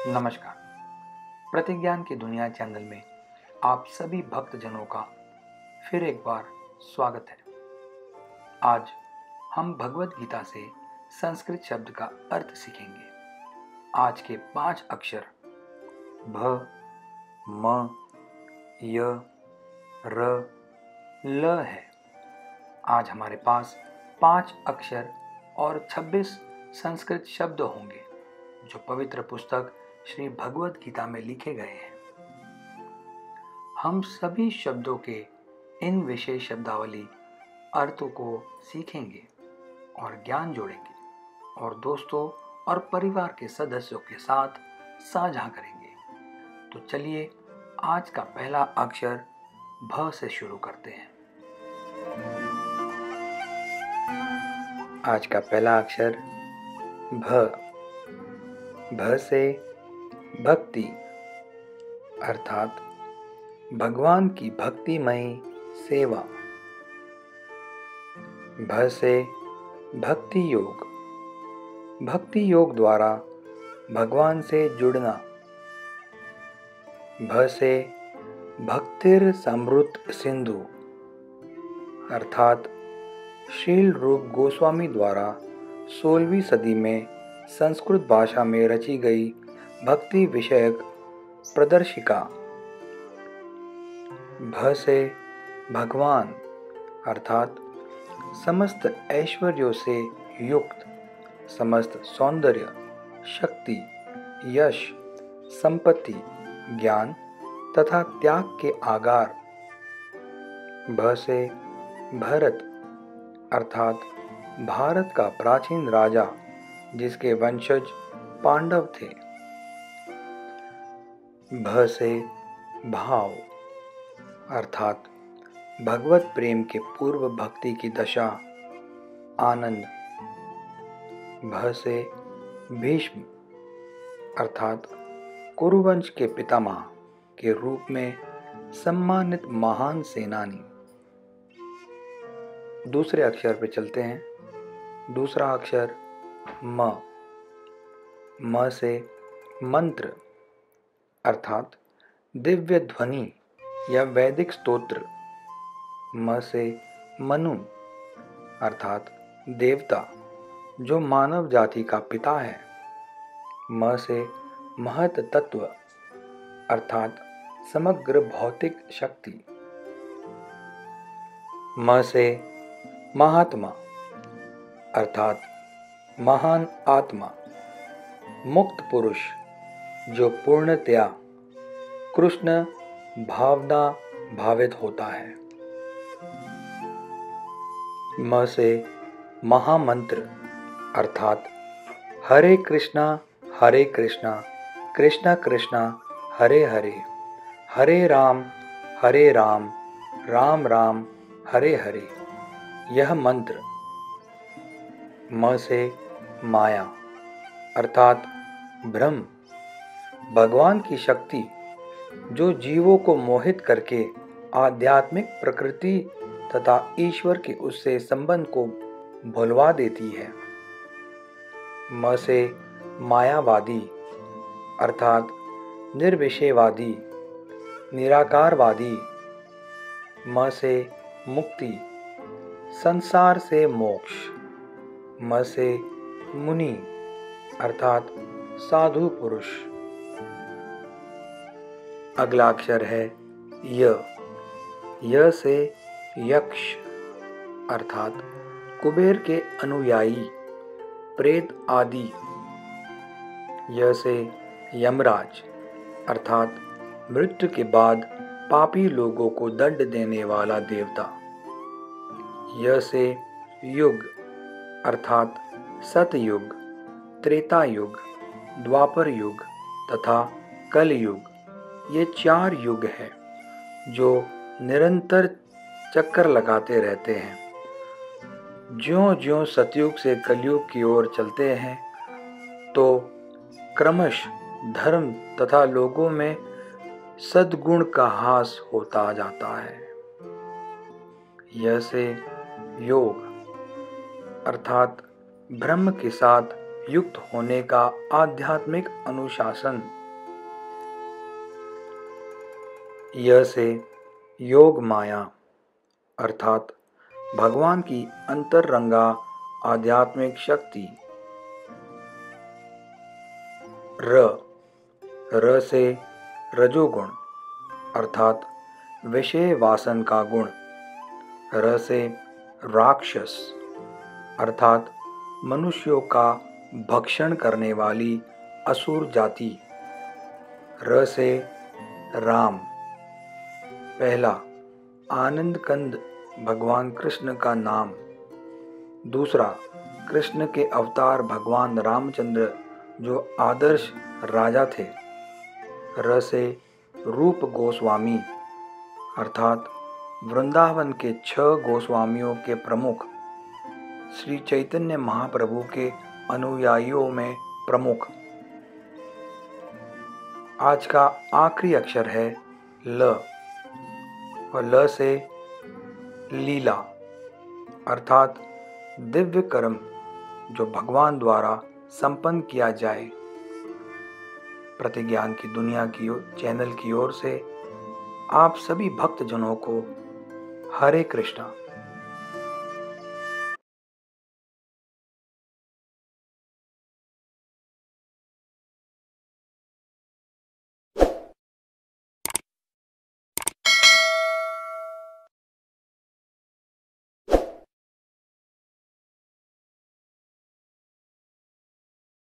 नमस्कार। प्रतिज्ञान की दुनिया चैनल में आप सभी भक्तजनों का फिर एक बार स्वागत है। आज हम भगवत गीता से संस्कृत शब्द का अर्थ सीखेंगे। आज के 5 अक्षर भ, म, य, र, ल है। आज हमारे पास 5 अक्षर और 26 संस्कृत शब्द होंगे जो पवित्र पुस्तक श्री भगवत गीता में लिखे गए हैं। हम सभी शब्दों के इन विशेष शब्दावली अर्थों को सीखेंगे और ज्ञान जोड़ेंगे और दोस्तों और परिवार के सदस्यों के साथ साझा करेंगे। तो चलिए आज का पहला अक्षर भ से शुरू करते हैं। आज का पहला अक्षर भ। भ से भक्ति अर्थात भगवान की भक्तिमय सेवा। भ से भक्ति योग, भक्ति योग द्वारा भगवान से जुड़ना। भ से भक्तिर समृत सिंधु अर्थात शील रूप गोस्वामी द्वारा 16वीं सदी में संस्कृत भाषा में रची गई भक्ति विषयक प्रदर्शिका। भ से भगवान अर्थात समस्त ऐश्वर्यों से युक्त, समस्त सौंदर्य, शक्ति, यश, संपत्ति, ज्ञान तथा त्याग के आगार। भ से भरत अर्थात भारत का प्राचीन राजा जिसके वंशज पांडव थे। भ से भाव अर्थात भगवत प्रेम के पूर्व भक्ति की दशा, आनंद। भ से भीष्म अर्थात कुरुवंश के पितामह के रूप में सम्मानित महान सेनानी। दूसरे अक्षर पे चलते हैं। दूसरा अक्षर म। म से मंत्र अर्थात दिव्य ध्वनि या वैदिक स्तोत्र। म से मनु अर्थात देवता जो मानव जाति का पिता है। म से महत तत्व अर्थात समग्र भौतिक शक्ति। म से महात्मा अर्थात महान आत्मा, मुक्त पुरुष जो पूर्णतया कृष्ण भावना भावित होता है। म से महामंत्र अर्थात हरे कृष्णा कृष्णा कृष्णा हरे हरे, हरे राम राम राम हरे हरे, यह मंत्र। म से माया अर्थात भ्रम, भगवान की शक्ति जो जीवों को मोहित करके आध्यात्मिक प्रकृति तथा ईश्वर के उससे संबंध को भुलवा देती है। म से मायावादी अर्थात निर्विषयवादी, निराकारवादी। म से मुक्ति, संसार से मोक्ष। म से मुनि अर्थात साधु पुरुष। अगला अक्षर है य। य से यक्ष अर्थात कुबेर के अनुयायी, प्रेत आदि। य से यमराज अर्थात मृत्यु के बाद पापी लोगों को दंड देने वाला देवता। य से युग अर्थात सतयुग, त्रेता युग, द्वापर युग तथा कल युग। ये 4 युग हैं जो निरंतर चक्कर लगाते रहते हैं। ज्यों-ज्यों सतयुग से कलयुग की ओर चलते हैं तो क्रमश धर्म तथा लोगों में सद्गुण का ह्रास होता जाता है। य से योग अर्थात ब्रह्म के साथ युक्त होने का आध्यात्मिक अनुशासन। य से योग माया अर्थात भगवान की अंतरंगा आध्यात्मिक शक्ति। र से रजोगुण अर्थात विषय वासन का गुण। र से राक्षस अर्थात मनुष्यों का भक्षण करने वाली असुर जाति। र से राम पहला आनंद कंद भगवान कृष्ण का नाम। दूसरा कृष्ण के अवतार भगवान रामचंद्र जो आदर्श राजा थे। र से रूप गोस्वामी अर्थात वृंदावन के 6 गोस्वामियों के प्रमुख, श्री चैतन्य महाप्रभु के अनुयायियों में प्रमुख। आज का आखिरी अक्षर है ल और ल से लीला अर्थात दिव्य कर्म जो भगवान द्वारा संपन्न किया जाए। प्रतिज्ञान की दुनिया की चैनल की ओर से आप सभी भक्तजनों को हरे कृष्णा।